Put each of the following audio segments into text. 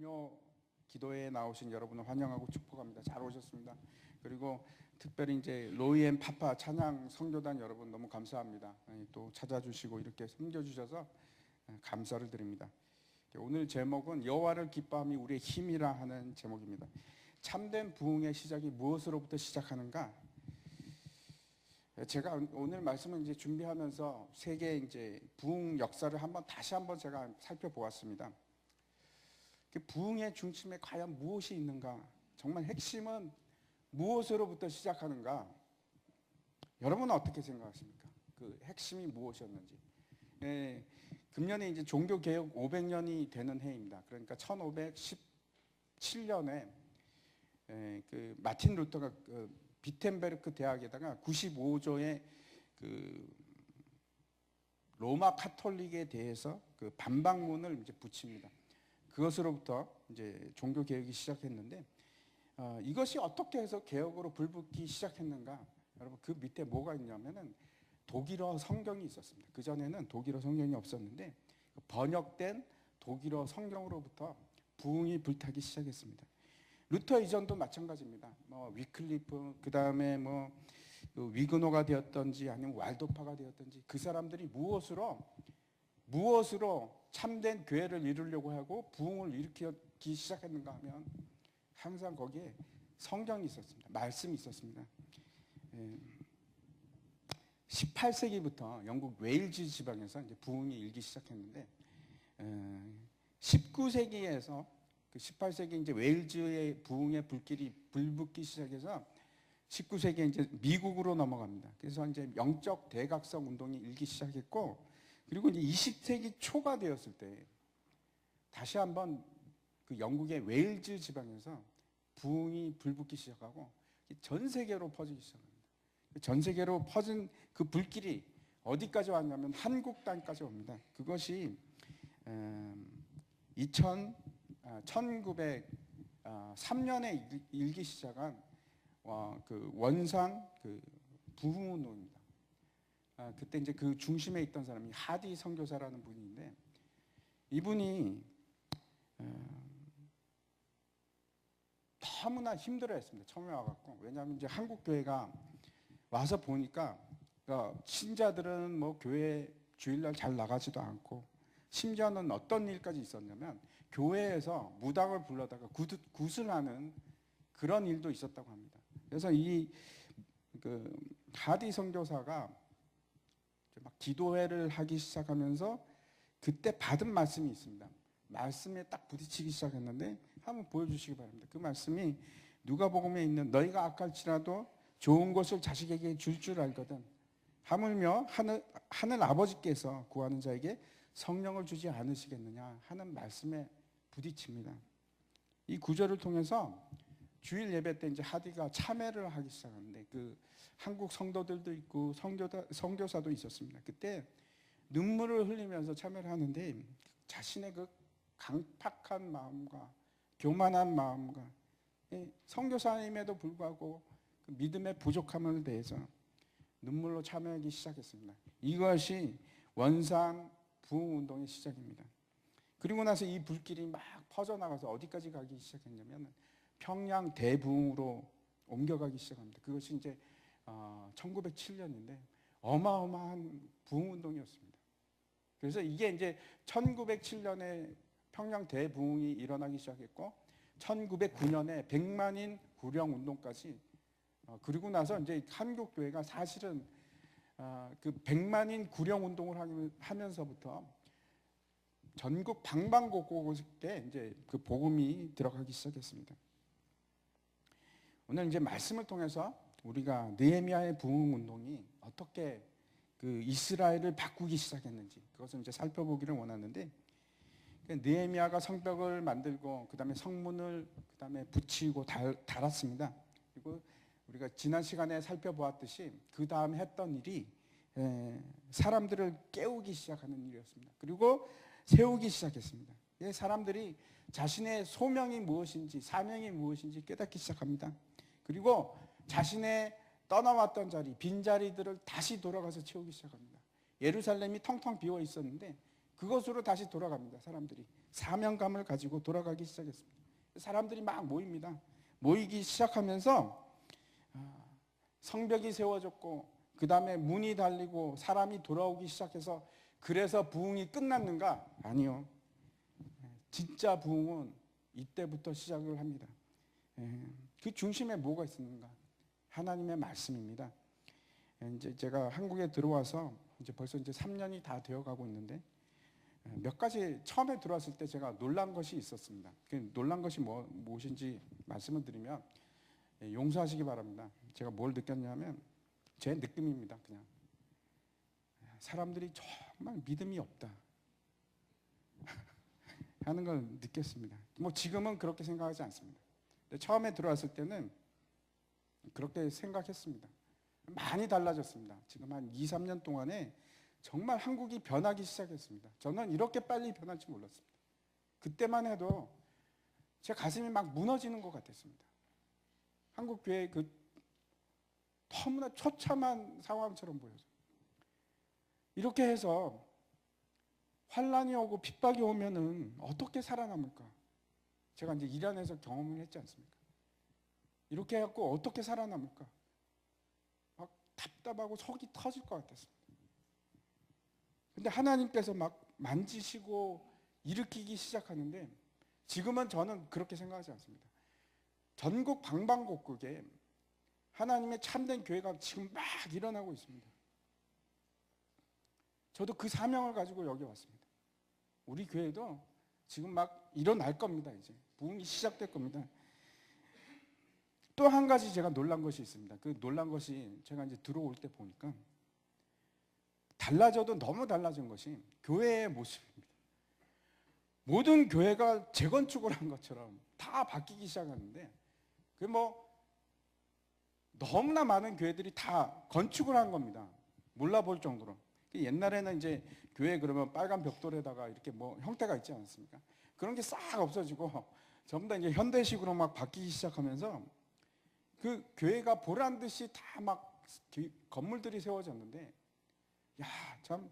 금요 기도회에 나오신 여러분을 환영하고 축복합니다. 잘 오셨습니다. 그리고 특별히 이제 로이앤 파파 찬양 성교단 여러분 너무 감사합니다. 또 찾아주시고 이렇게 섬겨주셔서 감사를 드립니다. 오늘 제목은 여호와를 기뻐함이 우리의 힘이라 하는 제목입니다. 참된 부흥의 시작이 무엇으로부터 시작하는가? 제가 오늘 말씀을 이제 준비하면서 세계 이제 부흥 역사를 다시 한번 제가 살펴보았습니다. 부흥의 중심에 과연 무엇이 있는가? 정말 핵심은 무엇으로부터 시작하는가? 여러분은 어떻게 생각하십니까? 그 핵심이 무엇이었는지. 금년에 이제 종교 개혁 500년이 되는 해입니다. 그러니까 1517년에 그 마틴 루터가 그 비텐베르크 대학에다가 95조의 그 로마 카톨릭에 대해서 그 반박문을 이제 붙입니다. 그것으로부터 이제 종교 개혁이 시작했는데 이것이 어떻게 해서 개혁으로 불붙기 시작했는가? 여러분 그 밑에 뭐가 있냐면은 독일어 성경이 있었습니다. 그 전에는 독일어 성경이 없었는데 번역된 독일어 성경으로부터 부흥이 불타기 시작했습니다. 루터 이전도 마찬가지입니다. 위클리프 그 다음에 위그노가 되었던지 아니면 왈도파가 되었던지 그 사람들이 무엇으로 참된 교회를 이루려고 하고 부흥을 일으키기 시작했는가 하면 항상 거기에 성경이 있었습니다. 말씀이 있었습니다. 18세기부터 영국 웨일즈 지방에서 이제 부흥이 일기 시작했는데 19세기에서 그 18세기 이제 웨일즈의 부흥의 불길이 불붙기 시작해서 19세기에 이제 미국으로 넘어갑니다. 그래서 이제 영적 대각성 운동이 일기 시작했고 그리고 이제 20세기 초가 되었을 때 다시 한번 그 영국의 웨일즈 지방에서 부흥이 불붙기 시작하고 전 세계로 퍼지기 시작합니다. 전 세계로 퍼진 그 불길이 어디까지 왔냐면 한국 땅까지 옵니다. 그것이 1903년에 일기 시작한 그 원산 그 부흥운동입니다. 그때 이제 그 중심에 있던 사람이 하디 선교사라는 분인데 이분이 너무나 힘들어했습니다. 처음에 와갖고 왜냐하면 이제 한국 교회가 와서 보니까 신자들은 교회 주일날 잘 나가지도 않고 심지어는 어떤 일까지 있었냐면 교회에서 무당을 불러다가 굿을 그런 일도 있었다고 합니다. 그래서 그 하디 선교사가 막 기도회를 하기 시작하면서 그때 받은 말씀이 있습니다. 말씀에 딱 부딪히기 시작했는데 한번 보여주시기 바랍니다. 그 말씀이 누가복음에 있는 너희가 악할지라도 좋은 것을 자식에게 줄 알거든 하물며 하늘 아버지께서 구하는 자에게 성령을 주지 않으시겠느냐 하는 말씀에 부딪힙니다. 이 구절을 통해서 주일 예배 때 이제 하디가 참회를 하기 시작하는데 그 한국 성도들도 있고 선교사도 있었습니다. 그때 눈물을 흘리면서 참회를 하는데 자신의 그 강팍한 마음과 교만한 마음과 선교사임에도 불구하고 그 믿음의 부족함을 대해서 눈물로 참회하기 시작했습니다. 이것이 원산 부흥운동의 시작입니다. 그리고 나서 이 불길이 막 퍼져나가서 어디까지 가기 시작했냐면 평양 대부흥으로 옮겨가기 시작합니다. 그것이 이제 1907년인데 어마어마한 부흥운동이었습니다. 그래서 이게 이제 1907년에 평양 대부흥이 일어나기 시작했고 1909년에 100만인 구령운동까지 그리고 나서 이제 한국교회가 사실은 그 100만인 구령운동을 하면서부터 전국 방방곡곡에 이제 그 복음이 들어가기 시작했습니다. 오늘 이제 말씀을 통해서 우리가 느헤미야의 부흥운동이 어떻게 그 이스라엘을 바꾸기 시작했는지 그것을 이제 살펴보기를 원하는데 느헤미야가 성벽을 만들고 그다음에 성문을 그다음에 붙이고 달았습니다. 그리고 우리가 지난 시간에 살펴보았듯이 그 다음 했던 일이 사람들을 깨우기 시작하는 일이었습니다. 그리고 세우기 시작했습니다. 사람들이 자신의 소명이 무엇인지 사명이 무엇인지 깨닫기 시작합니다. 그리고 자신의 떠나왔던 자리, 빈자리들을 다시 돌아가서 채우기 시작합니다. 예루살렘이 텅텅 비어 있었는데 그것으로 다시 돌아갑니다. 사람들이 사명감을 가지고 돌아가기 시작했습니다. 사람들이 막 모입니다. 모이기 시작하면서 성벽이 세워졌고 그 다음에 문이 달리고 사람이 돌아오기 시작해서 그래서 부흥이 끝났는가? 아니요. 진짜 부흥은 이때부터 시작을 합니다. 그 중심에 뭐가 있는가? 하나님의 말씀입니다. 이제 제가 한국에 들어와서 이제 벌써 이제 3년이 다 되어가고 있는데 몇 가지 처음에 들어왔을 때 제가 놀란 것이 있었습니다. 그 놀란 것이 무엇인지 말씀을 드리면 용서하시기 바랍니다. 제가 뭘 느꼈냐면 제 느낌입니다. 그냥 사람들이 정말 믿음이 없다 하는 걸 느꼈습니다. 뭐 지금은 그렇게 생각하지 않습니다. 근데 처음에 들어왔을 때는 그렇게 생각했습니다. 많이 달라졌습니다. 지금 한 2, 3년 동안에 정말 한국이 변하기 시작했습니다. 저는 이렇게 빨리 변할 줄 몰랐습니다. 그때만 해도 제 가슴이 막 무너지는 것 같았습니다. 한국 교회 그 너무나 처참한 상황처럼 보여서 이렇게 해서 환란이 오고 핍박이 오면은 어떻게 살아남을까? 제가 이제 일 안에서 경험을 했지 않습니까? 이렇게 해갖고 어떻게 살아남을까? 막 답답하고 속이 터질 것 같았습니다. 근데 하나님께서 막 만지시고 일으키기 시작하는데 지금은 저는 그렇게 생각하지 않습니다. 전국 방방곡곡에 하나님의 참된 교회가 지금 막 일어나고 있습니다. 저도 그 사명을 가지고 여기 왔습니다. 우리 교회도 지금 막 일어날 겁니다. 이제 부흥이 시작될 겁니다. 또 한 가지 제가 놀란 것이 있습니다. 그 놀란 것이 제가 이제 들어올 때 보니까 달라져도 너무 달라진 것이 교회의 모습입니다. 모든 교회가 재건축을 한 것처럼 다 바뀌기 시작하는데 그 뭐 너무나 많은 교회들이 다 건축을 한 겁니다. 몰라볼 정도로. 옛날에는 이제 교회 그러면 빨간 벽돌에다가 이렇게 뭐 형태가 있지 않습니까? 그런 게 싹 없어지고 전부 다 이제 현대식으로 막 바뀌기 시작하면서 그 교회가 보란 듯이 다 막 건물들이 세워졌는데 야, 참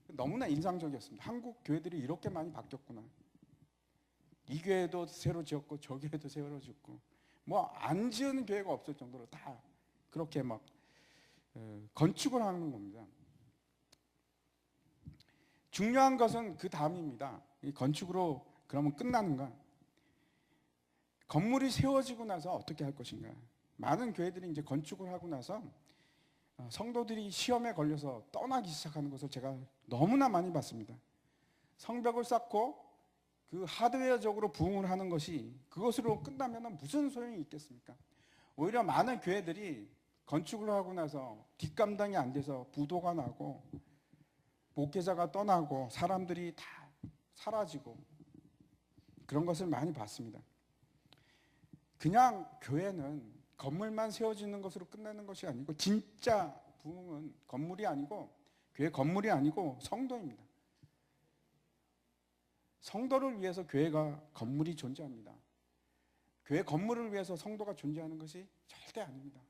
너무나 인상적이었습니다. 한국 교회들이 이렇게 많이 바뀌었구나. 이 교회도 새로 지었고 저 교회도 새로 지었고 뭐 안 지은 교회가 없을 정도로 다 그렇게 막 건축을 하는 겁니다. 중요한 것은 그 다음입니다. 이 건축으로 그러면 끝나는가? 건물이 세워지고 나서 어떻게 할 것인가? 많은 교회들이 이제 건축을 하고 나서 성도들이 시험에 걸려서 떠나기 시작하는 것을 제가 너무나 많이 봤습니다. 성벽을 쌓고 그 하드웨어적으로 부흥을 하는 것이 그것으로 끝나면 무슨 소용이 있겠습니까? 오히려 많은 교회들이 건축을 하고 나서 뒷감당이 안 돼서 부도가 나고 목회자가 떠나고 사람들이 다 사라지고 그런 것을 많이 봤습니다. 그냥 교회는 건물만 세워지는 것으로 끝나는 것이 아니고 진짜 부흥은 건물이 아니고 교회 건물이 아니고 성도입니다. 성도를 위해서 교회가 건물이 존재합니다. 교회 건물을 위해서 성도가 존재하는 것이 절대 아닙니다.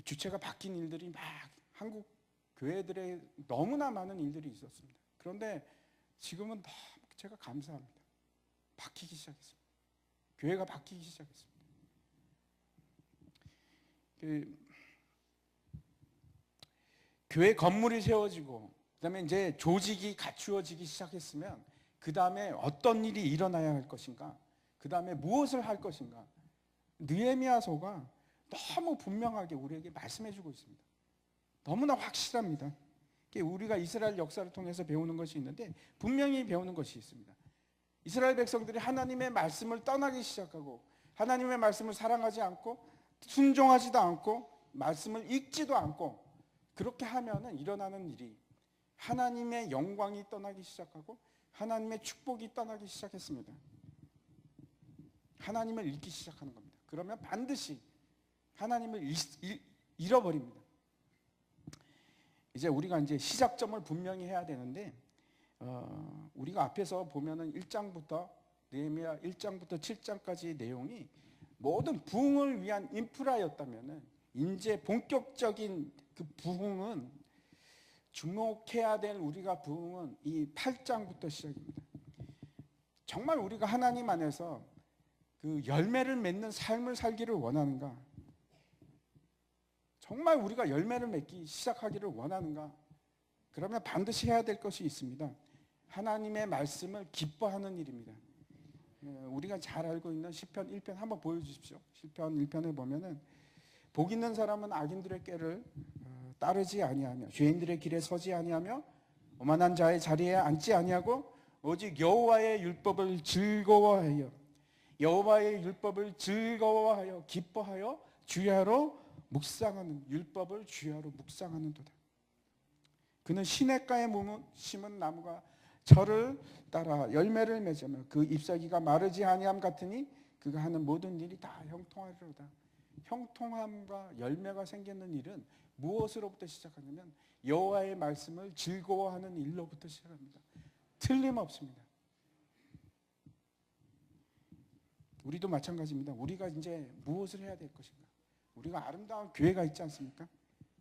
주체가 바뀐 일들이 막 한국 교회들의 너무나 많은 일들이 있었습니다. 그런데 지금은 제가 감사합니다. 바뀌기 시작했습니다. 교회가 바뀌기 시작했습니다. 교회 건물이 세워지고 그다음에 이제 조직이 갖추어지기 시작했으면 그 다음에 어떤 일이 일어나야 할 것인가? 그 다음에 무엇을 할 것인가? 느헤미야서가 너무 분명하게 우리에게 말씀해주고 있습니다. 너무나 확실합니다. 우리가 이스라엘 역사를 통해서 배우는 것이 있는데 분명히 배우는 것이 있습니다. 이스라엘 백성들이 하나님의 말씀을 떠나기 시작하고 하나님의 말씀을 사랑하지 않고 순종하지도 않고 말씀을 읽지도 않고 그렇게 하면은 일어나는 일이 하나님의 영광이 떠나기 시작하고 하나님의 축복이 떠나기 시작했습니다. 하나님을 잊기 시작하는 겁니다. 그러면 반드시 하나님을 잃어버립니다. 이제 우리가 이제 시작점을 분명히 해야 되는데 우리가 앞에서 보면은 1장부터 느헤미야 1장부터 7장까지의 내용이 모든 부흥을 위한 인프라였다면은 이제 본격적인 그 부흥은 주목해야 될 우리가 부흥은 이 8장부터 시작입니다. 정말 우리가 하나님 안에서 그 열매를 맺는 삶을 살기를 원하는가? 정말 우리가 열매를 맺기 시작하기를 원하는가? 그러면 반드시 해야 될 것이 있습니다. 하나님의 말씀을 기뻐하는 일입니다. 우리가 잘 알고 있는 시편 1편 한번 보여주십시오. 시편 1편에 보면은 복 있는 사람은 악인들의 꾀를 따르지 아니하며 죄인들의 길에 서지 아니하며 오만한 자의 자리에 앉지 아니하고 오직 여호와의 율법을 즐거워하여 기뻐하여 주야로 묵상하는 율법을 주야로 묵상하는도다. 그는 시냇가에 심은 나무가 철을 따라 열매를 맺으며 그 잎사귀가 마르지 아니함 같으니 그가 하는 모든 일이 다 형통하리로다. 형통함과 열매가 생기는 일은 무엇으로부터 시작하냐면 여호와의 말씀을 즐거워하는 일로부터 시작합니다. 틀림없습니다. 우리도 마찬가지입니다. 우리가 이제 무엇을 해야 될 것인가? 우리가 아름다운 교회가 있지 않습니까?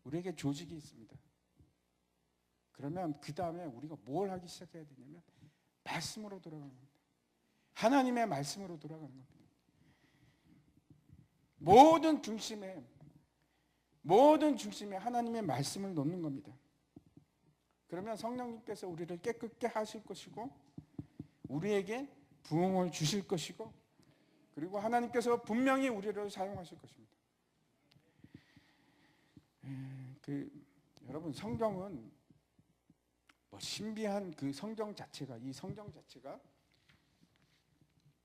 우리에게 조직이 있습니다. 그러면 그 다음에 우리가 뭘 하기 시작해야 되냐면 말씀으로 돌아가는 겁니다. 하나님의 말씀으로 돌아가는 겁니다. 모든 중심에 하나님의 말씀을 놓는 겁니다. 그러면 성령님께서 우리를 깨끗게 하실 것이고 우리에게 부흥을 주실 것이고 그리고 하나님께서 분명히 우리를 사용하실 것입니다. 여러분 성경은 신비한 이 성경 자체가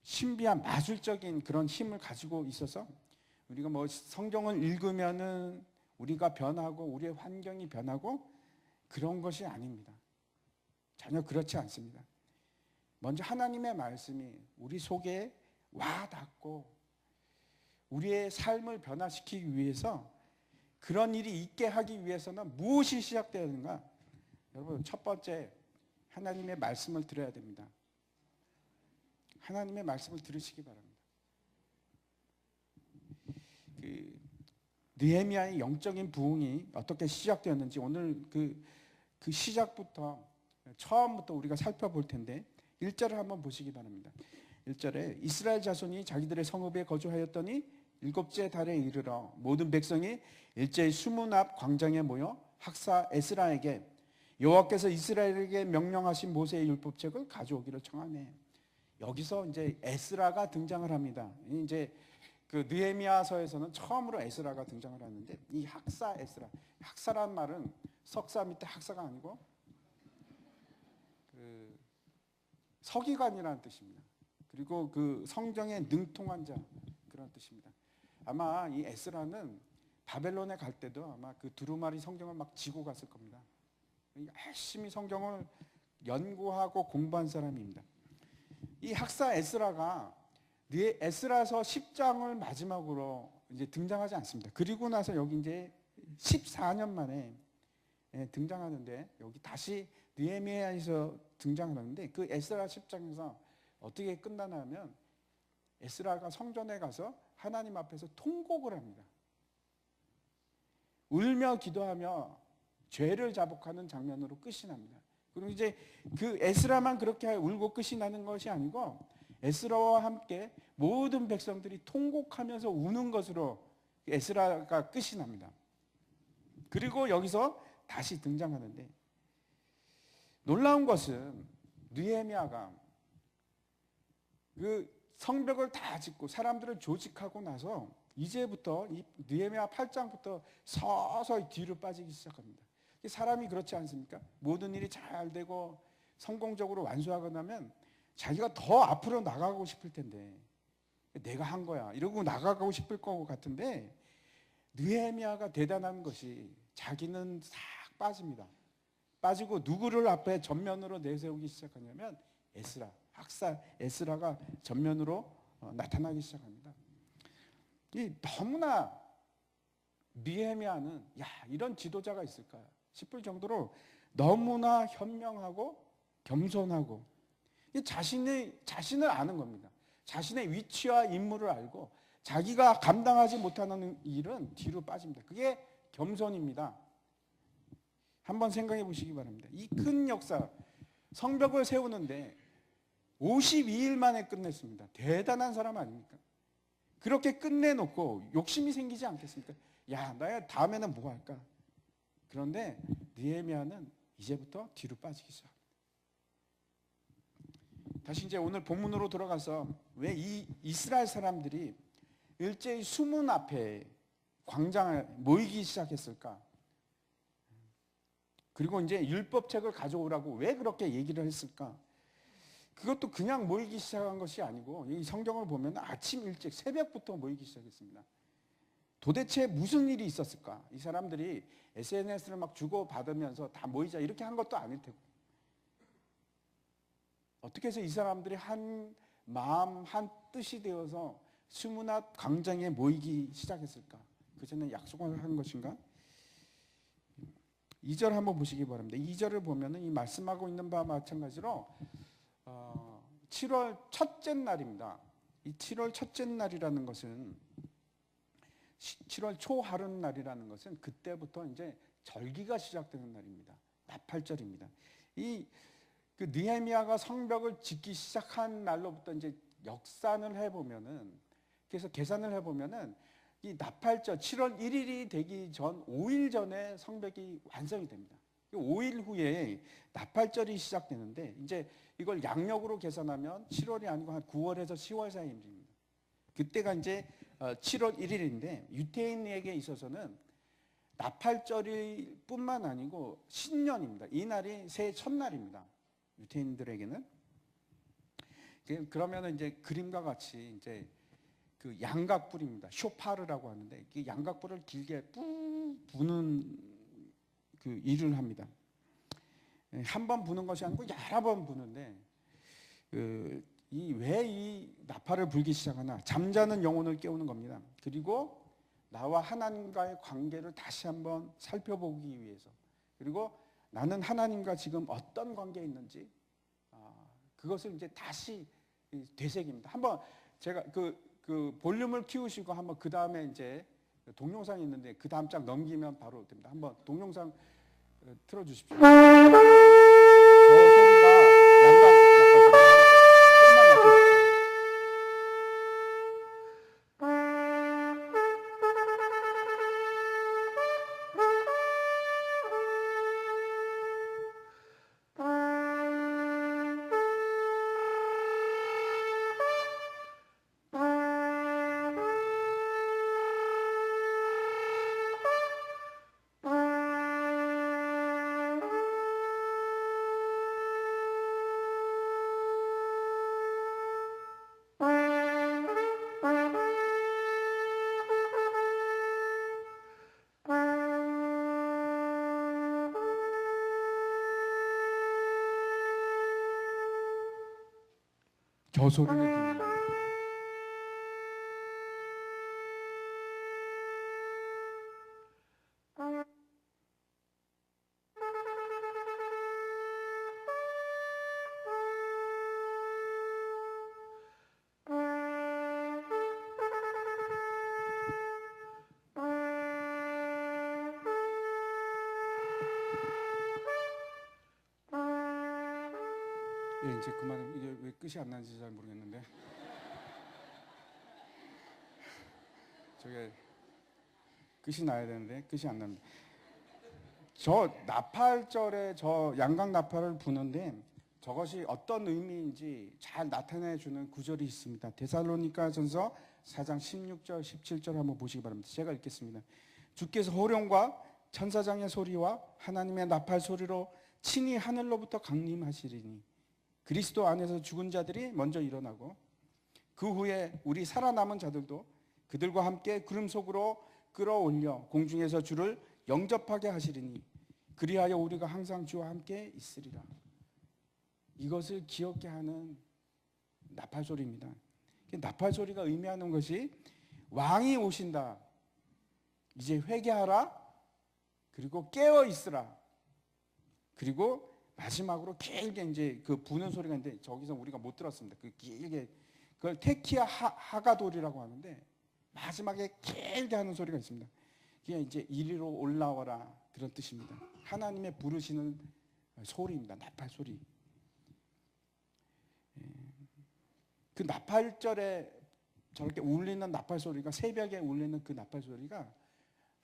신비한 마술적인 그런 힘을 가지고 있어서 우리가 성경을 읽으면은 우리가 변하고 우리의 환경이 변하고 그런 것이 아닙니다. 전혀 그렇지 않습니다. 먼저 하나님의 말씀이 우리 속에 와 닿고 우리의 삶을 변화시키기 위해서 그런 일이 있게 하기 위해서는 무엇이 시작되어야 하는가? 여러분 첫 번째 하나님의 말씀을 들어야 됩니다. 하나님의 말씀을 들으시기 바랍니다. 느헤미야의 영적인 부흥이 어떻게 시작되었는지 오늘 그 시작부터 처음부터 우리가 살펴볼 텐데 1절을 한번 보시기 바랍니다. 1절에 이스라엘 자손이 자기들의 성읍에 거주하였더니 일곱째 달에 이르러 모든 백성이 일제히 수문 앞 광장에 모여 학사 에스라에게 여호와께서 이스라엘에게 명령하신 모세의 율법책을 가져오기를 청하네. 여기서 이제 에스라가 등장을 합니다. 이제 그 느헤미야서에서는 처음으로 에스라가 등장을 하는데 이 학사 에스라, 학사란 말은 석사 밑에 학사가 아니고 그 서기관이라는 뜻입니다. 그리고 그 성경에 능통한 자 그런 뜻입니다. 아마 이 에스라는 바벨론에 갈 때도 아마 그 두루마리 성경을 막 지고 갔을 겁니다. 열심히 성경을 연구하고 공부한 사람입니다. 이 학사 에스라가 에스라서 10장을 마지막으로 이제 등장하지 않습니다. 그리고 나서 여기 이제 14년 만에 등장하는데 여기 다시 느헤미야에서 등장하는데 그 에스라 10장에서 어떻게 끝나냐면 에스라가 성전에 가서 하나님 앞에서 통곡을 합니다. 울며 기도하며 죄를 자복하는 장면으로 끝이 납니다. 그리고 이제 그 에스라만 그렇게 울고 끝이 나는 것이 아니고 에스라와 함께 모든 백성들이 통곡하면서 우는 것으로 에스라가 끝이 납니다. 그리고 여기서 다시 등장하는데 놀라운 것은 느헤미야가 그 성벽을 다 짓고 사람들을 조직하고 나서 이제부터 이 느헤미야 8장부터 서서히 뒤로 빠지기 시작합니다. 사람이 그렇지 않습니까? 모든 일이 잘 되고 성공적으로 완수하고 나면 자기가 더 앞으로 나가고 싶을 텐데 내가 한 거야 이러고 나가고 싶을 것 같은데 느헤미야가 대단한 것이 자기는 싹 빠집니다. 빠지고 누구를 앞에 전면으로 내세우기 시작하냐면 에스라, 학사 에스라가 전면으로 나타나기 시작합니다. 너무나 느헤미야는 이런 지도자가 있을까 싶을 정도로 너무나 현명하고 겸손하고 자신을 아는 겁니다. 자신의 위치와 임무를 알고 자기가 감당하지 못하는 일은 뒤로 빠집니다. 그게 겸손입니다. 한번 생각해 보시기 바랍니다. 이 큰 역사, 성벽을 세우는데 52일 만에 끝냈습니다. 대단한 사람 아닙니까? 그렇게 끝내놓고 욕심이 생기지 않겠습니까? 야, 나 다음에는 뭐 할까? 그런데 느헤미야는 이제부터 뒤로 빠지기 시작합니다. 다시 이제 오늘 본문으로 돌아가서 왜 이 이스라엘 사람들이 일제히 수문 앞에 광장에 모이기 시작했을까? 그리고 이제 율법책을 가져오라고 왜 그렇게 얘기를 했을까? 그것도 그냥 모이기 시작한 것이 아니고 이 성경을 보면 아침 일찍 새벽부터 모이기 시작했습니다. 도대체 무슨 일이 있었을까? 이 사람들이 SNS를 막 주고받으면서 다 모이자 이렇게 한 것도 아닐 테고, 어떻게 해서 이 사람들이 한 마음 한 뜻이 되어서 수문 앞 광장에 모이기 시작했을까? 그 전에 약속을 한 것인가? 2절 한번 보시기 바랍니다. 2절을 보면은 이 말씀하고 있는 바와 마찬가지로 7월 첫째 날입니다. 이 7월 첫째 날이라는 것은 7월 초하룻날이라는 것은 그때부터 이제 절기가 시작되는 날입니다. 나팔절입니다. 그 느헤미야가 성벽을 짓기 시작한 날로부터 이제 역산을 해보면은, 그래서 계산을 해보면은 이 나팔절 7월 1일이 되기 전 5일 전에 성벽이 완성이 됩니다. 5일 후에 나팔절이 시작되는데 이제 이걸 양력으로 계산하면 7월이 아니고 한 9월에서 10월 사이입니다. 그때가 이제 7월 1일인데 유대인에게 있어서는 나팔절이 뿐만 아니고 신년입니다. 이 날이 새해 첫날입니다. 유대인들에게는. 그러면 이제 그림과 같이 이제 그 양각불입니다. 쇼파르라고 하는데 그 양각불을 길게 뿌 부는 그 일을 합니다. 한 번 부는 것이 아니고 여러 번 부는데 왜 이 나팔을 불기 시작하나? 잠자는 영혼을 깨우는 겁니다. 그리고 나와 하나님과의 관계를 다시 한번 살펴보기 위해서, 그리고 나는 하나님과 지금 어떤 관계에 있는지 그것을 이제 다시 되새깁니다. 한번 제가 그 볼륨을 키우시고 한번 그 다음에 이제 동영상이 있는데 그 다음 장 넘기면 바로 됩니다. 한번 동영상 틀어주십시오. 저 소리가 양각 조금만 낮춰주세요. 저 소리를 듣는 겁니다. 예, 이제 그만. 이게 왜 끝이 안 나는지 잘 모르겠는데 저게 끝이 나야 되는데 끝이 안 납니다. 저 나팔절에 저 양각 나팔을 부는데 저것이 어떤 의미인지 잘 나타내 주는 구절이 있습니다. 데살로니가전서 4장 16절 17절 한번 보시기 바랍니다. 제가 읽겠습니다. 주께서 호령과 천사장의 소리와 하나님의 나팔 소리로 친히 하늘로부터 강림하시리니 그리스도 안에서 죽은 자들이 먼저 일어나고 그 후에 우리 살아남은 자들도 그들과 함께 구름 속으로 끌어올려 공중에서 주를 영접하게 하시리니 그리하여 우리가 항상 주와 함께 있으리라. 이것을 기억게 하는 나팔 소리입니다. 나팔 소리가 의미하는 것이 왕이 오신다. 이제 회개하라. 그리고 깨어 있으라. 그리고 마지막으로 길게 이제 그 부는 소리가 있는데 저기서 우리가 못 들었습니다. 그 길게 그걸 테키아 하가돌이라고 하는데 마지막에 길게 하는 소리가 있습니다. 그게 이제 이리로 올라와라. 그런 뜻입니다. 하나님의 부르시는 소리입니다. 나팔 소리. 그 나팔절에 저렇게 울리는 나팔 소리가, 새벽에 울리는 그 나팔 소리가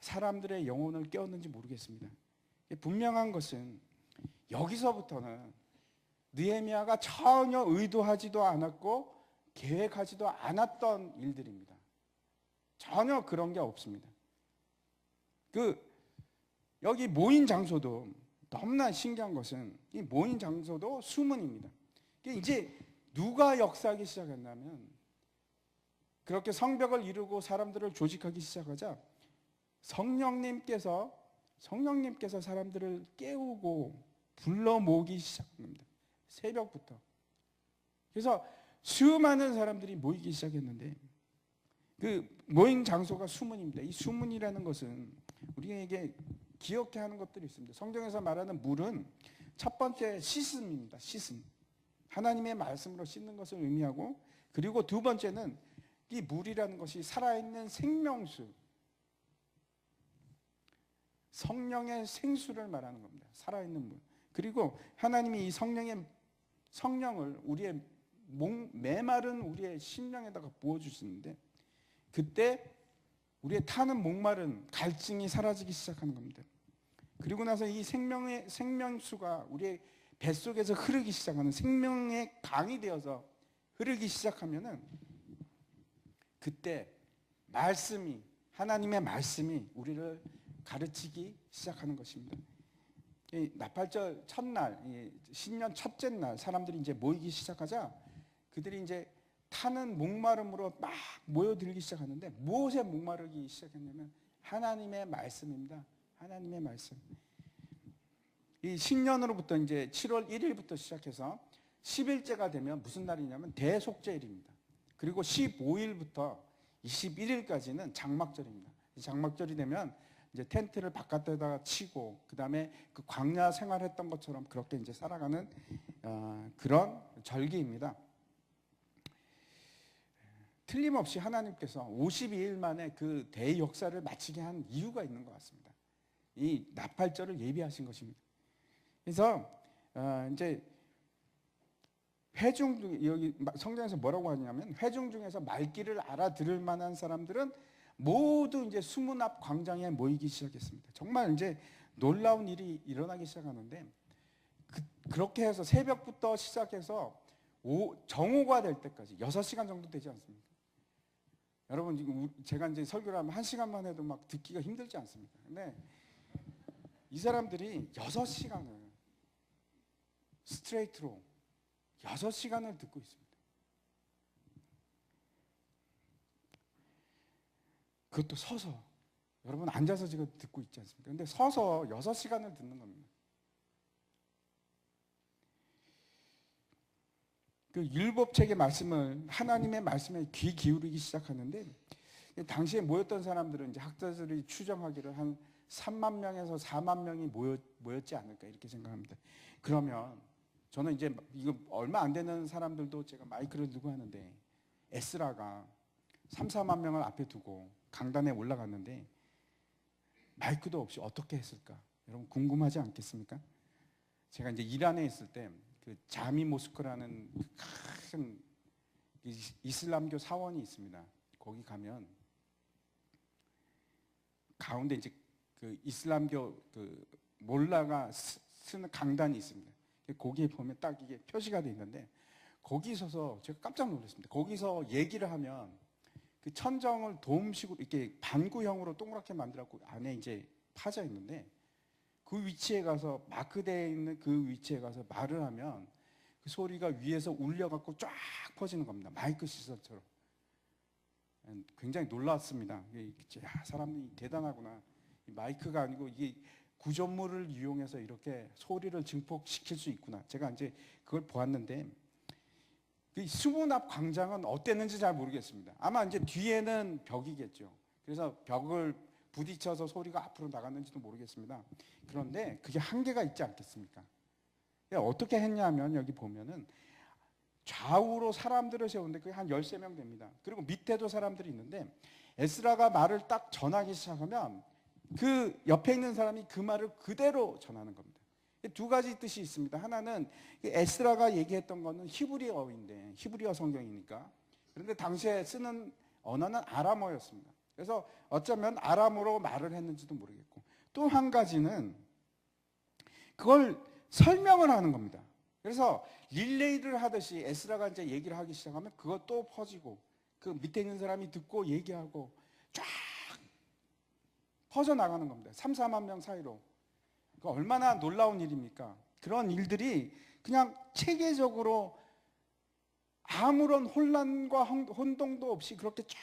사람들의 영혼을 깨웠는지 모르겠습니다. 분명한 것은 여기서부터는 느헤미야가 전혀 의도하지도 않았고 계획하지도 않았던 일들입니다. 전혀 그런 게 없습니다. 여기 모인 장소도 너무나 신기한 것은 이 모인 장소도 수문입니다. 이제 누가 역사하기 시작했냐면, 그렇게 성벽을 이루고 사람들을 조직하기 시작하자 성령님께서 사람들을 깨우고 불러 모으기 시작합니다. 새벽부터. 그래서 수많은 사람들이 모이기 시작했는데, 그 모인 장소가 수문입니다. 이 수문이라는 것은 우리에게 기억해야 하는 것들이 있습니다. 성경에서 말하는 물은 첫 번째 씻음입니다. 씻음. 하나님의 말씀으로 씻는 것을 의미하고, 그리고 두 번째는 이 물이라는 것이 살아있는 생명수, 성령의 생수를 말하는 겁니다. 살아있는 물. 그리고 하나님이 이 성령을 우리의 메마른 우리의 심령에다가 부어주시는데, 그때 우리의 타는 목마른 갈증이 사라지기 시작하는 겁니다. 그리고 나서 이 생명수가 우리의 뱃속에서 흐르기 시작하는, 생명의 강이 되어서 흐르기 시작하면은, 그때 하나님의 말씀이 우리를 가르치기 시작하는 것입니다. 이 나팔절 첫날, 신년 첫째 날 사람들이 이제 모이기 시작하자 그들이 이제 타는 목마름으로 막 모여들기 시작하는데, 무엇에 목마르기 시작했냐면 하나님의 말씀입니다. 하나님의 말씀. 이 신년으로부터 이제 7월 1일부터 시작해서 10일째가 되면 무슨 날이냐면 대속죄일입니다. 그리고 15일부터 21일까지는 장막절입니다. 장막절이 되면 이제 텐트를 바깥에다가 치고, 그 다음에 그 광야 생활했던 것처럼 그렇게 이제 살아가는 그런 절기입니다. 틀림없이 하나님께서 52일 만에 그 대역사를 마치게 한 이유가 있는 것 같습니다. 이 나팔절을 예비하신 것입니다. 그래서 이제 회중, 여기 성경에서 뭐라고 하냐면, 회중 중에서 말귀를 알아들을 만한 사람들은 모두 이제 수문 앞 광장에 모이기 시작했습니다. 정말 이제 놀라운 일이 일어나기 시작하는데, 그렇게 해서 새벽부터 시작해서 정오가 될 때까지 6시간 정도 되지 않습니까? 여러분, 지금 제가 이제 설교를 하면 1시간만 해도 막 듣기가 힘들지 않습니까? 근데 이 사람들이 6시간을 스트레이트로 6시간을 듣고 있습니다. 그것도 서서. 여러분, 앉아서 지금 듣고 있지 않습니까? 근데 서서 6시간을 듣는 겁니다. 그 율법책의 말씀을, 하나님의 말씀에 귀 기울이기 시작하는데, 당시에 모였던 사람들은 이제 학자들이 추정하기를 한 3만 명에서 4만 명이 모였지 않을까 이렇게 생각합니다. 그러면 저는 이제 이거 얼마 안 되는 사람들도 제가 마이크를 들고 하는데, 에스라가 3, 4만 명을 앞에 두고 강단에 올라갔는데 마이크도 없이 어떻게 했을까? 여러분 궁금하지 않겠습니까? 제가 이제 이란에 있을 때 그 자미 모스크라는 큰 이슬람교 사원이 있습니다. 거기 가면 가운데 이제 그 이슬람교 그 몰라가 쓰는 강단이 있습니다. 거기에 보면 딱 이게 표시가 돼 있는데, 거기 서서 제가 깜짝 놀랐습니다. 거기서 얘기를 하면 그 천정을 돔식으로 이렇게 반구형으로 동그랗게 만들었고 안에 이제 파져 있는데, 그 위치에 가서 마크되어 있는 그 위치에 가서 말을 하면 그 소리가 위에서 울려갖고 쫙 퍼지는 겁니다. 마이크 시설처럼. 굉장히 놀랐습니다. 야, 사람이 대단하구나. 마이크가 아니고 이게 구조물을 이용해서 이렇게 소리를 증폭시킬 수 있구나. 제가 이제 그걸 보았는데, 이 수문 앞 광장은 어땠는지 잘 모르겠습니다. 아마 이제 뒤에는 벽이겠죠. 그래서 벽을 부딪혀서 소리가 앞으로 나갔는지도 모르겠습니다. 그런데 그게 한계가 있지 않겠습니까? 어떻게 했냐면, 여기 보면은 좌우로 사람들을 세우는데 그게 한 13명 됩니다. 그리고 밑에도 사람들이 있는데, 에스라가 말을 딱 전하기 시작하면 그 옆에 있는 사람이 그 말을 그대로 전하는 겁니다. 두 가지 뜻이 있습니다. 하나는 에스라가 얘기했던 거는 히브리어인데, 히브리어 성경이니까. 그런데 당시에 쓰는 언어는 아람어였습니다. 그래서 어쩌면 아람어로 말을 했는지도 모르겠고, 또 한 가지는 그걸 설명을 하는 겁니다. 그래서 릴레이를 하듯이 에스라가 이제 얘기를 하기 시작하면 그것도 퍼지고, 그 밑에 있는 사람이 듣고 얘기하고 쫙 퍼져나가는 겁니다. 3, 4만 명 사이로. 얼마나 놀라운 일입니까? 그런 일들이 그냥 체계적으로 아무런 혼란과 혼동도 없이 그렇게 쫙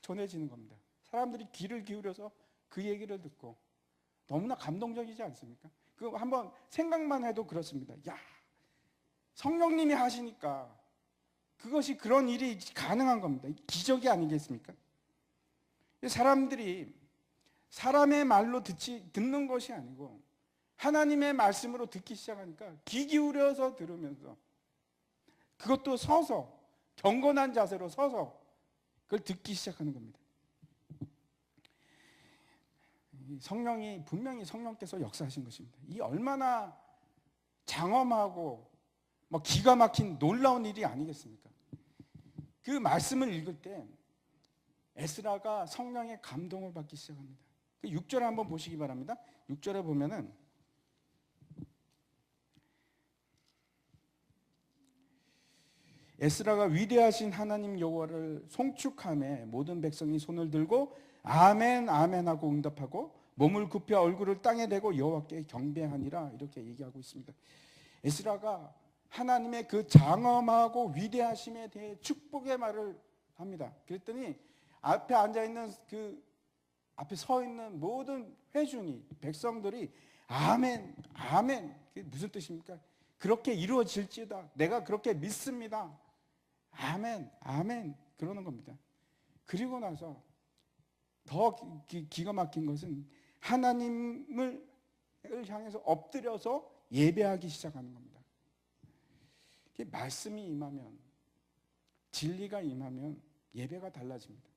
전해지는 겁니다. 사람들이 귀를 기울여서 그 얘기를 듣고, 너무나 감동적이지 않습니까? 그 한번 생각만 해도 그렇습니다. 야, 성령님이 하시니까 그것이 그런 일이 가능한 겁니다. 기적이 아니겠습니까? 사람들이 사람의 말로 듣는 것이 아니고 하나님의 말씀으로 듣기 시작하니까 귀 기울여서 들으면서, 그것도 서서, 경건한 자세로 서서 그걸 듣기 시작하는 겁니다. 성령이, 분명히 성령께서 역사하신 것입니다. 이 얼마나 장엄하고 기가 막힌 놀라운 일이 아니겠습니까? 그 말씀을 읽을 때 에스라가 성령의 감동을 받기 시작합니다. 6절에 한번 보시기 바랍니다. 6절에 보면은 에스라가 위대하신 하나님 여호와를 송축하며 모든 백성이 손을 들고 아멘 아멘 하고 응답하고 몸을 굽혀 얼굴을 땅에 대고 여호와께 경배하니라, 이렇게 얘기하고 있습니다. 에스라가 하나님의 그 장엄하고 위대하심에 대해 축복의 말을 합니다. 그랬더니 앞에 앉아있는, 그 앞에 서 있는 모든 회중이, 백성들이 아멘 아멘, 그게 무슨 뜻입니까? 그렇게 이루어질지어다, 내가 그렇게 믿습니다, 아멘 아멘, 그러는 겁니다. 그리고 나서 더 기가 막힌 것은 하나님을 향해서 엎드려서 예배하기 시작하는 겁니다. 말씀이 임하면, 진리가 임하면 예배가 달라집니다.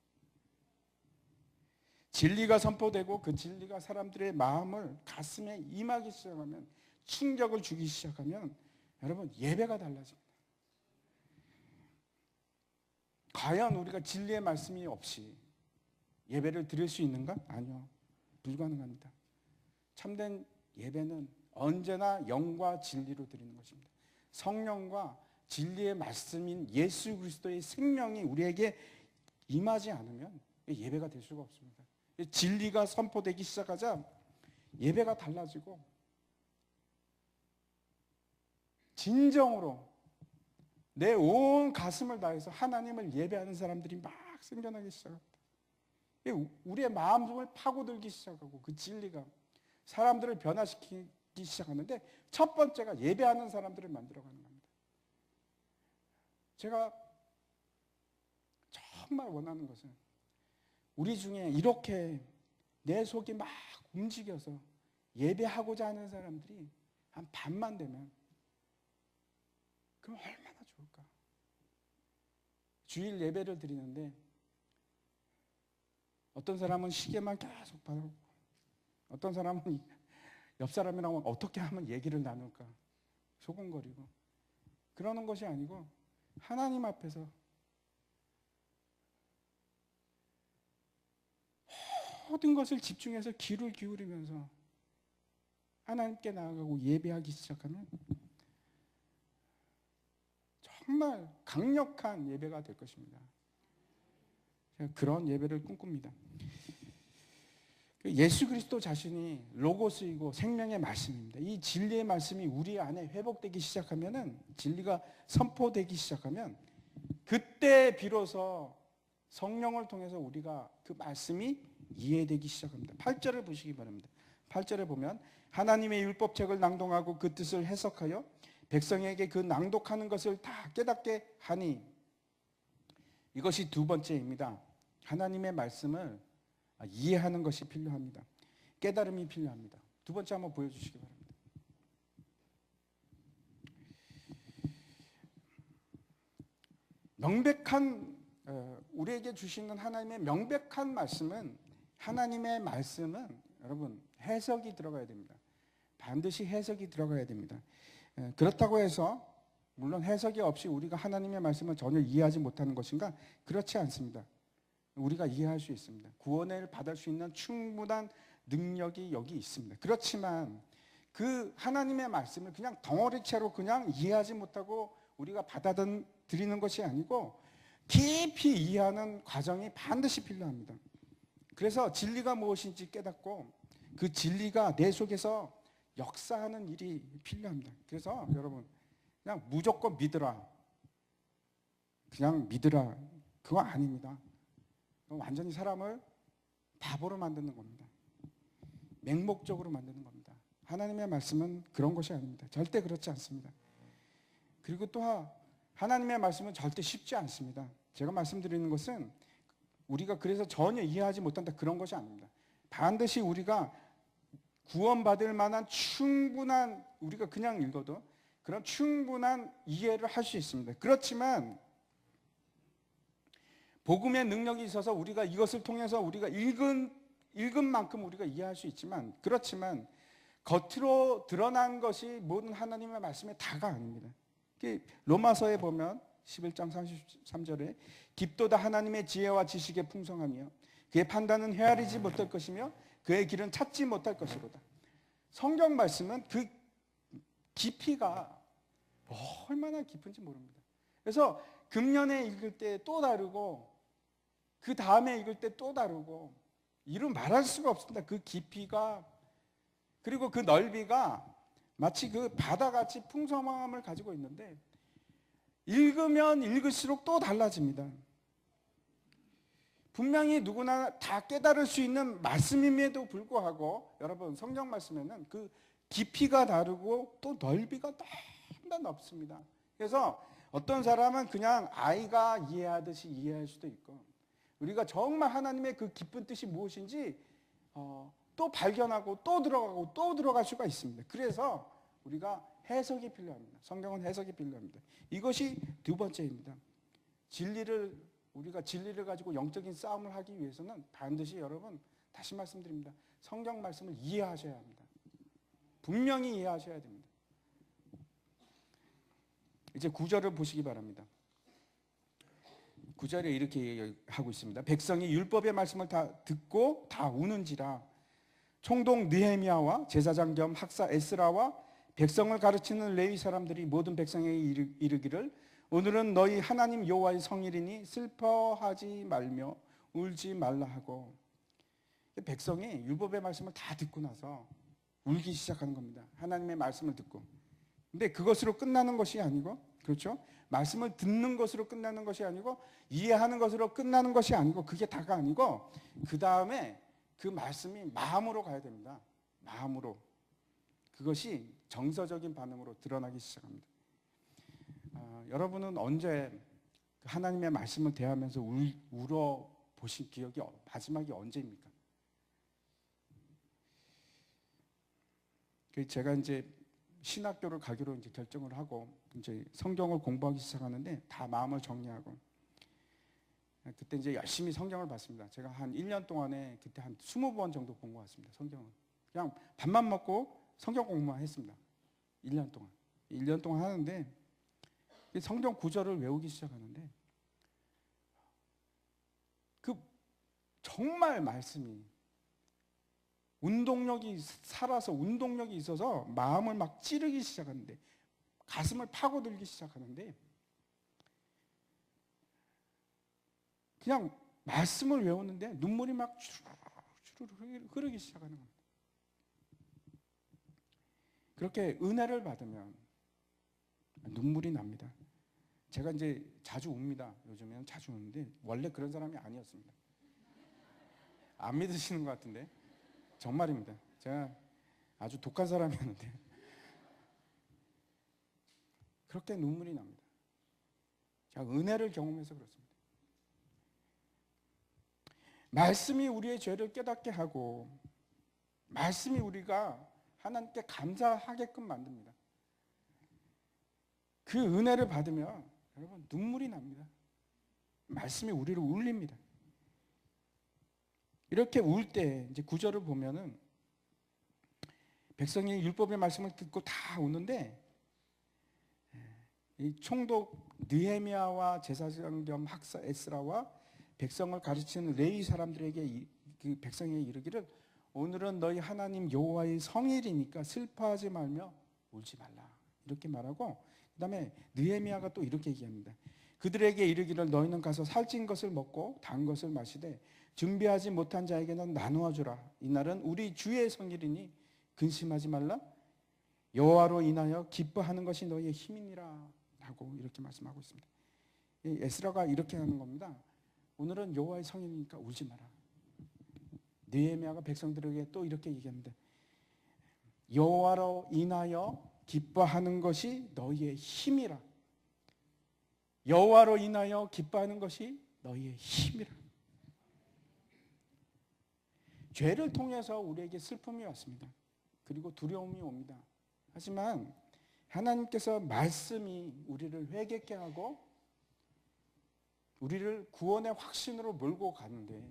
진리가 선포되고 그 진리가 사람들의 마음을, 가슴에 임하기 시작하면, 충격을 주기 시작하면 여러분, 예배가 달라집니다. 과연 우리가 진리의 말씀이 없이 예배를 드릴 수 있는가? 아니요, 불가능합니다. 참된 예배는 언제나 영과 진리로 드리는 것입니다. 성령과 진리의 말씀인 예수 그리스도의 생명이 우리에게 임하지 않으면 예배가 될 수가 없습니다. 진리가 선포되기 시작하자 예배가 달라지고, 진정으로 내 온 가슴을 다해서 하나님을 예배하는 사람들이 막 생겨나기 시작합니다. 우리의 마음을 파고들기 시작하고, 그 진리가 사람들을 변화시키기 시작하는데, 첫 번째가 예배하는 사람들을 만들어가는 겁니다. 제가 정말 원하는 것은 우리 중에 이렇게 내 속이 막 움직여서 예배하고자 하는 사람들이 한 반만 되면, 그럼 얼마나 좋을까? 주일 예배를 드리는데 어떤 사람은 시계만 계속 바라보고, 어떤 사람은 옆 사람이랑 어떻게 하면 얘기를 나눌까 소곤거리고, 그러는 것이 아니고 하나님 앞에서 모든 것을 집중해서 귀를 기울이면서 하나님께 나아가고 예배하기 시작하면 정말 강력한 예배가 될 것입니다. 제가 그런 예배를 꿈꿉니다. 예수 그리스도 자신이 로고스이고 생명의 말씀입니다. 이 진리의 말씀이 우리 안에 회복되기 시작하면은, 진리가 선포되기 시작하면, 그때 비로소 성령을 통해서 우리가 그 말씀이 이해되기 시작합니다. 8절을 보시기 바랍니다. 8절에 보면 하나님의 율법책을 낭독하고 그 뜻을 해석하여 백성에게 그 낭독하는 것을 다 깨닫게 하니, 이것이 두 번째입니다. 하나님의 말씀을 이해하는 것이 필요합니다. 깨달음이 필요합니다. 두 번째 한번 보여주시기 바랍니다. 명백한, 우리에게 주시는 하나님의 명백한 말씀은, 하나님의 말씀은 여러분 해석이 들어가야 됩니다. 반드시 해석이 들어가야 됩니다. 그렇다고 해서 물론 해석이 없이 우리가 하나님의 말씀을 전혀 이해하지 못하는 것인가? 그렇지 않습니다. 우리가 이해할 수 있습니다. 구원을 받을 수 있는 충분한 능력이 여기 있습니다. 그렇지만 그 하나님의 말씀을 그냥 덩어리채로 그냥 이해하지 못하고 우리가 받아들이는 것이 아니고 깊이 이해하는 과정이 반드시 필요합니다. 그래서 진리가 무엇인지 깨닫고 그 진리가 내 속에서 역사하는 일이 필요합니다. 그래서 여러분 그냥 무조건 믿으라, 그냥 믿으라, 그거 아닙니다. 완전히 사람을 바보로 만드는 겁니다. 맹목적으로 만드는 겁니다. 하나님의 말씀은 그런 것이 아닙니다. 절대 그렇지 않습니다. 그리고 또 하나님의 말씀은 절대 쉽지 않습니다. 제가 말씀드리는 것은 우리가 그래서 전혀 이해하지 못한다 그런 것이 아닙니다. 반드시 우리가 구원받을 만한 충분한, 우리가 그냥 읽어도 그런 충분한 이해를 할 수 있습니다. 그렇지만 복음의 능력이 있어서 우리가 이것을 통해서 우리가 읽은 만큼 우리가 이해할 수 있지만, 그렇지만 겉으로 드러난 것이 모든 하나님의 말씀의 다가 아닙니다. 로마서에 보면 11장 33절에 깊도다 하나님의 지혜와 지식의 풍성하며 그의 판단은 헤아리지 못할 것이며 그의 길은 찾지 못할 것이로다. 성경 말씀은 그 깊이가 얼마나 깊은지 모릅니다. 그래서 금년에 읽을 때 또 다르고 그 다음에 읽을 때 또 다르고 이루 말할 수가 없습니다. 그 깊이가, 그리고 그 넓이가 마치 그 바다같이 풍성함을 가지고 있는데 읽으면 읽을수록 또 달라집니다. 분명히 누구나 다 깨달을 수 있는 말씀임에도 불구하고 여러분 성경 말씀에는 그 깊이가 다르고 또 넓이가 너무나 넓습니다. 그래서 어떤 사람은 그냥 아이가 이해하듯이 이해할 수도 있고, 우리가 정말 하나님의 그 깊은 뜻이 무엇인지 또 발견하고 또 들어가고 또 들어갈 수가 있습니다. 그래서 우리가 해석이 필요합니다. 성경은 해석이 필요합니다. 이것이 두 번째입니다. 우리가 진리를 가지고 영적인 싸움을 하기 위해서는 반드시 여러분 다시 말씀드립니다. 성경 말씀을 이해하셔야 합니다. 분명히 이해하셔야 됩니다. 이제 9절을 보시기 바랍니다. 9절에 이렇게 하고 있습니다. 백성이 율법의 말씀을 다 듣고 다 우는지라. 총독 느헤미야와 제사장 겸 학사 에스라와 백성을 가르치는 레위 사람들이 모든 백성에게 이르기를 오늘은 너희 하나님 여호와의 성일이니 슬퍼하지 말며 울지 말라 하고, 백성이 율법의 말씀을 다 듣고 나서 울기 시작하는 겁니다. 하나님의 말씀을 듣고. 근데 그것으로 끝나는 것이 아니고, 그렇죠? 말씀을 듣는 것으로 끝나는 것이 아니고 이해하는 것으로 끝나는 것이 아니고 그게 다가 아니고 그 다음에 그 말씀이 마음으로 가야 됩니다. 마음으로. 그것이 정서적인 반응으로 드러나기 시작합니다. 여러분은 언제 하나님의 말씀을 대하면서 울어 보신 기억이 마지막이 언제입니까? 제가 이제 신학교를 가기로 이제 결정을 하고 이제 성경을 공부하기 시작하는데 다 마음을 정리하고 그때 이제 열심히 성경을 봤습니다. 제가 한 1년 동안에 그때 한 20번 정도 본 것 같습니다. 성경을 그냥 밥만 먹고 성경 공부만 했습니다. 1년 동안. 1년 동안 하는데 성경 구절을 외우기 시작하는데 그 정말 말씀이 운동력이 살아서 운동력이 있어서 마음을 막 찌르기 시작하는데, 가슴을 파고들기 시작하는데 그냥 말씀을 외우는데 눈물이 막 주르르 흐르기 시작하는 겁니다. 그렇게 은혜를 받으면 눈물이 납니다. 제가 이제 자주 웁니다. 요즘에는 자주 우는데 원래 그런 사람이 아니었습니다. 안 믿으시는 것 같은데 정말입니다. 제가 아주 독한 사람이었는데 그렇게 눈물이 납니다. 제가 은혜를 경험해서 그렇습니다. 말씀이 우리의 죄를 깨닫게 하고 말씀이 우리가 하나님께 감사하게끔 만듭니다. 그 은혜를 받으면 여러분 눈물이 납니다. 말씀이 우리를 울립니다. 이렇게 울 때 이제 구절을 보면은 백성이 율법의 말씀을 듣고 다 오는데 이 총독 느헤미야와 제사장 겸 학사 에스라와 백성을 가르치는 레위 사람들에게 그 백성에게 이르기를 오늘은 너희 하나님 여호와의 성일이니까 슬퍼하지 말며 울지 말라 이렇게 말하고 그다음에 느헤미야가 또 이렇게 얘기합니다. 그들에게 이르기를 너희는 가서 살찐 것을 먹고 단 것을 마시되 준비하지 못한 자에게는 나누어 주라. 이날은 우리 주의 성일이니 근심하지 말라. 여호와로 인하여 기뻐하는 것이 너희의 힘이니라 하고 이렇게 말씀하고 있습니다. 에스라가 이렇게 하는 겁니다. 오늘은 여호와의 성일이니까 울지 마라. 느헤미야가 백성들에게 또 이렇게 얘기합니다. 여호와로 인하여 기뻐하는 것이 너희의 힘이라. 여호와로 인하여 기뻐하는 것이 너희의 힘이라. 죄를 통해서 우리에게 슬픔이 왔습니다. 그리고 두려움이 옵니다. 하지만 하나님께서 말씀이 우리를 회개케 하고 우리를 구원의 확신으로 몰고 가는데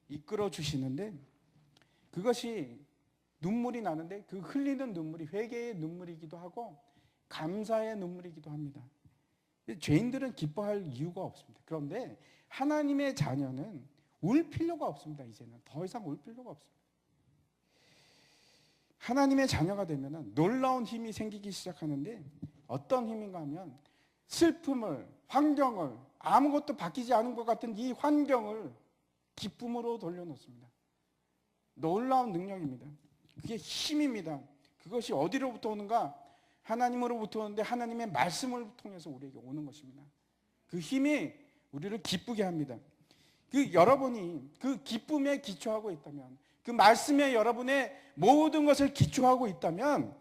이끌어 주시는데 그것이 눈물이 나는데 그 흘리는 눈물이 회개의 눈물이기도 하고 감사의 눈물이기도 합니다. 죄인들은 기뻐할 이유가 없습니다. 그런데 하나님의 자녀는 울 필요가 없습니다. 이제는 더 이상 울 필요가 없습니다. 하나님의 자녀가 되면 놀라운 힘이 생기기 시작하는데 어떤 힘인가 하면 슬픔을, 환경을, 아무것도 바뀌지 않은 것 같은 이 환경을 기쁨으로 돌려놓습니다. 놀라운 능력입니다. 그게 힘입니다. 그것이 어디로부터 오는가? 하나님으로부터 오는데 하나님의 말씀을 통해서 우리에게 오는 것입니다. 그 힘이 우리를 기쁘게 합니다. 여러분이 그 기쁨에 기초하고 있다면, 그 말씀에 여러분의 모든 것을 기초하고 있다면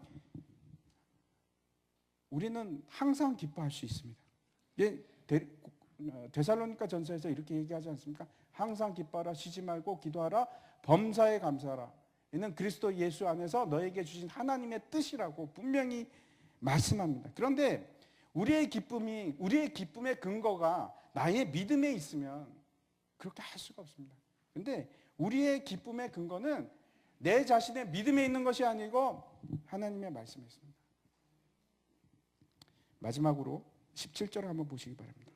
우리는 항상 기뻐할 수 있습니다. 데살로니가 전서에서 이렇게 얘기하지 않습니까? 항상 기뻐하라, 쉬지 말고 기도하라, 범사에 감사하라. 이는 그리스도 예수 안에서 너에게 주신 하나님의 뜻이라고 분명히 말씀합니다. 그런데 우리의 기쁨의 근거가 나의 믿음에 있으면 그렇게 할 수가 없습니다. 그런데 우리의 기쁨의 근거는 내 자신의 믿음에 있는 것이 아니고 하나님의 말씀에 있습니다. 마지막으로 17절을 한번 보시기 바랍니다.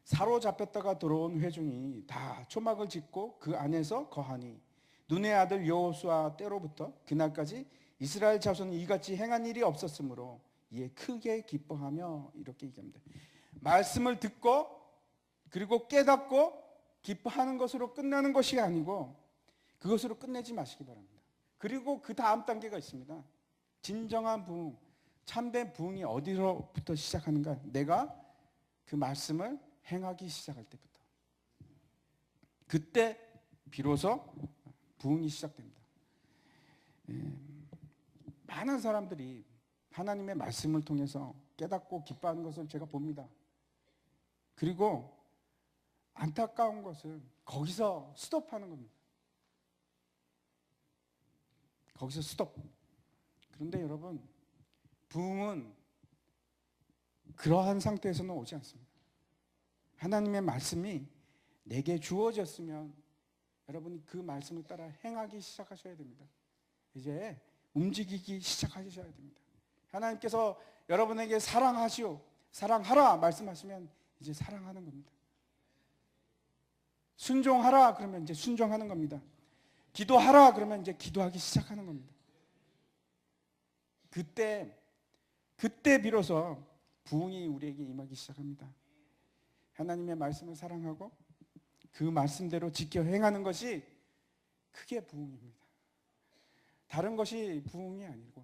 사로잡혔다가 들어온 회중이 다 초막을 짓고 그 안에서 거하니 눈의 아들 여호수아 때로부터 그날까지 이스라엘 자손이 이같이 행한 일이 없었으므로 이에 크게 기뻐하며 이렇게 얘기합니다. 말씀을 듣고 그리고 깨닫고 기뻐하는 것으로 끝나는 것이 아니고 그것으로 끝내지 마시기 바랍니다. 그리고 그 다음 단계가 있습니다. 진정한 부흥, 참된 부흥이 어디로부터 시작하는가? 내가 그 말씀을 행하기 시작할 때부터. 그때 비로소 부흥이 시작됩니다. 많은 사람들이 하나님의 말씀을 통해서 깨닫고 기뻐하는 것을 제가 봅니다. 그리고 안타까운 것은 거기서 스톱하는 겁니다. 거기서 스톱. 그런데 여러분, 부흥은 그러한 상태에서는 오지 않습니다. 하나님의 말씀이 내게 주어졌으면 여러분이 그 말씀을 따라 행하기 시작하셔야 됩니다. 이제 움직이기 시작하셔야 됩니다. 하나님께서 여러분에게 사랑하시오, 사랑하라 말씀하시면 이제 사랑하는 겁니다. 순종하라 그러면 이제 순종하는 겁니다. 기도하라 그러면 이제 기도하기 시작하는 겁니다. 그때 비로소 부흥이 우리에게 임하기 시작합니다. 하나님의 말씀을 사랑하고 그 말씀대로 지켜 행하는 것이 그게 부흥입니다. 다른 것이 부흥이 아니고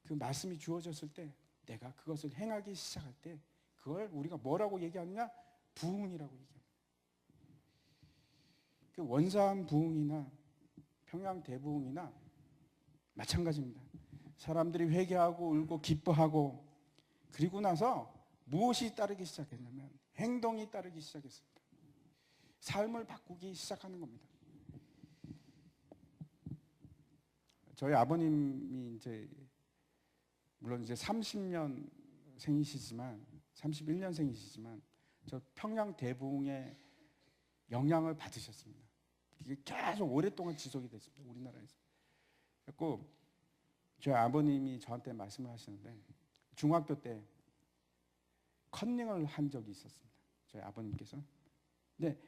그 말씀이 주어졌을 때 내가 그것을 행하기 시작할 때 그걸 우리가 뭐라고 얘기하느냐? 부흥이라고 얘기합니다. 그 원산 부흥이나 평양 대부흥이나 마찬가지입니다. 사람들이 회개하고 울고 기뻐하고 그리고 나서 무엇이 따르기 시작했냐면 행동이 따르기 시작했습니다. 삶을 바꾸기 시작하는 겁니다. 저희 아버님이 이제 물론 이제 30년생이시지만 31년생이시지만 저 평양 대부흥의 영향을 받으셨습니다. 이게 계속 오랫동안 지속이 됐습니다. 우리나라에서. 그래서 저희 아버님이 저한테 말씀을 하시는데 중학교 때 컨닝을 한 적이 있었습니다. 저희 아버님께서. 근데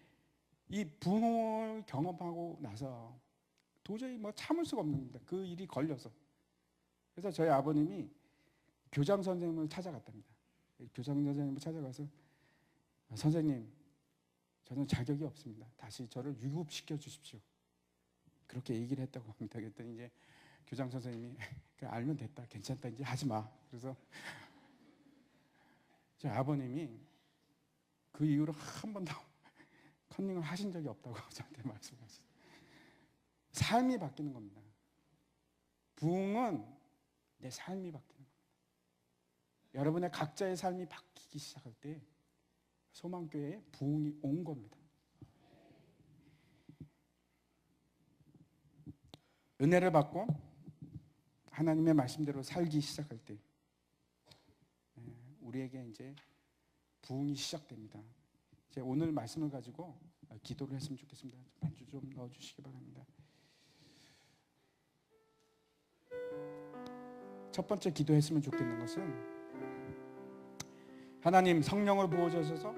이 부흥을 경험하고 나서 도저히 뭐 참을 수가 없는 겁니다. 그 일이 걸려서. 그래서 저희 아버님이 교장 선생님을 찾아갔답니다. 교장 선생님을 찾아가서 선생님, 저는 자격이 없습니다. 다시 저를 유급시켜 주십시오. 그렇게 얘기를 했다고 합니다. 그랬더니 이제 교장 선생님이 알면 됐다, 괜찮다, 이제 하지 마. 그래서 저희 아버님이 그 이후로 한 번도 컨닝을 하신 적이 없다고 저한테 말씀하셨어요. 삶이 바뀌는 겁니다. 부흥은 내 삶이 바뀌는 겁니다. 여러분의 각자의 삶이 바뀌기 시작할 때 소망교회에 부흥이 온 겁니다. 은혜를 받고 하나님의 말씀대로 살기 시작할 때 우리에게 이제 부흥이 시작됩니다. 이제 오늘 말씀을 가지고 기도를 했으면 좋겠습니다. 반주 좀 넣어주시기 바랍니다. 첫 번째 기도했으면 좋겠는 것은 하나님 성령을 부어주셔서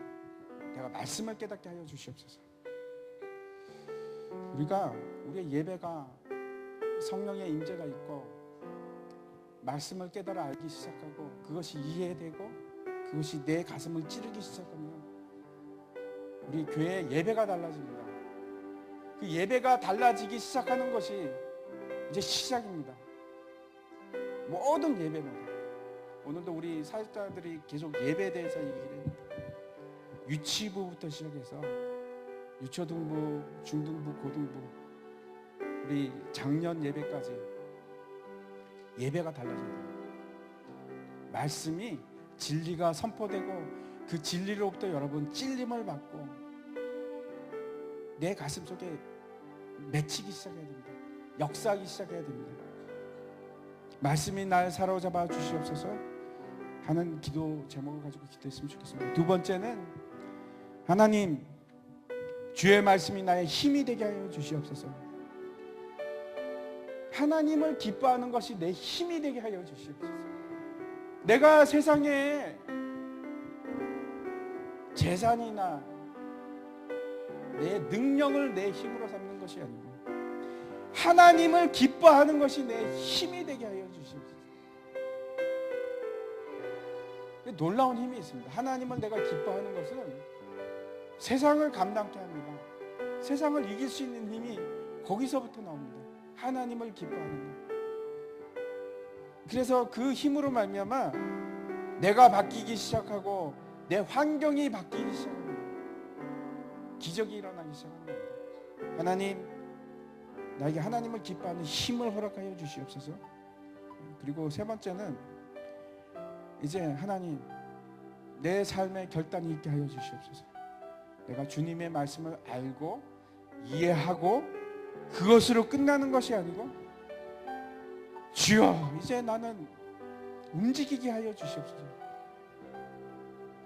내가 말씀을 깨닫게 하여 주시옵소서. 우리의 예배가 성령의 임재가 있고 말씀을 깨달아 알기 시작하고 그것이 이해되고 그것이 내 가슴을 찌르기 시작하면 우리 교회의 예배가 달라집니다. 그 예배가 달라지기 시작하는 것이 이제 시작입니다. 모든 예배마다. 오늘도 우리 사역자들이 계속 예배에 대해서 얘기를 합니다. 유치부부터 시작해서 유초등부, 중등부, 고등부, 우리 작년 예배까지 예배가 달라집니다. 말씀이 진리가 선포되고 그 진리로부터 여러분 찔림을 받고 내 가슴 속에 맺히기 시작해야 됩니다. 역사하기 시작해야 됩니다. 말씀이 날 사로잡아 주시옵소서 하는 기도 제목을 가지고 기도했으면 좋겠습니다. 두 번째는 하나님 주의 말씀이 나의 힘이 되게 하여 주시옵소서. 하나님을 기뻐하는 것이 내 힘이 되게 하여 주시옵소서. 내가 세상에 재산이나 내 능력을 내 힘으로 삼는 것이 아니고 하나님을 기뻐하는 것이 내 힘이 되게 하여 주시옵소서. 놀라운 힘이 있습니다. 하나님을 내가 기뻐하는 것은 세상을 감당케 합니다. 세상을 이길 수 있는 힘이 거기서부터 나옵니다. 하나님을 기뻐하는 것. 그래서 그 힘으로 말미암아 내가 바뀌기 시작하고 내 환경이 바뀌기 시작합니다. 기적이 일어나기 시작합니다. 하나님, 나에게 하나님을 기뻐하는 힘을 허락하여 주시옵소서. 그리고 세 번째는 이제 하나님 내 삶에 결단이 있게 하여 주시옵소서. 내가 주님의 말씀을 알고 이해하고 그것으로 끝나는 것이 아니고 주여 이제 나는 움직이게 하여 주시옵소서.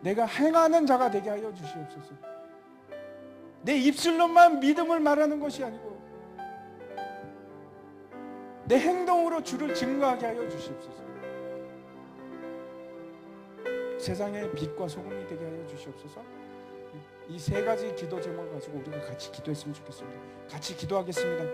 내가 행하는 자가 되게 하여 주시옵소서. 내 입술로만 믿음을 말하는 것이 아니고 내 행동으로 주를 증거하게 하여 주시옵소서. 세상의 빛과 소금이 되게 하여 주시옵소서. 이 세 가지 기도 제목을 가지고 우리가 같이 기도했으면 좋겠습니다. 같이 기도하겠습니다.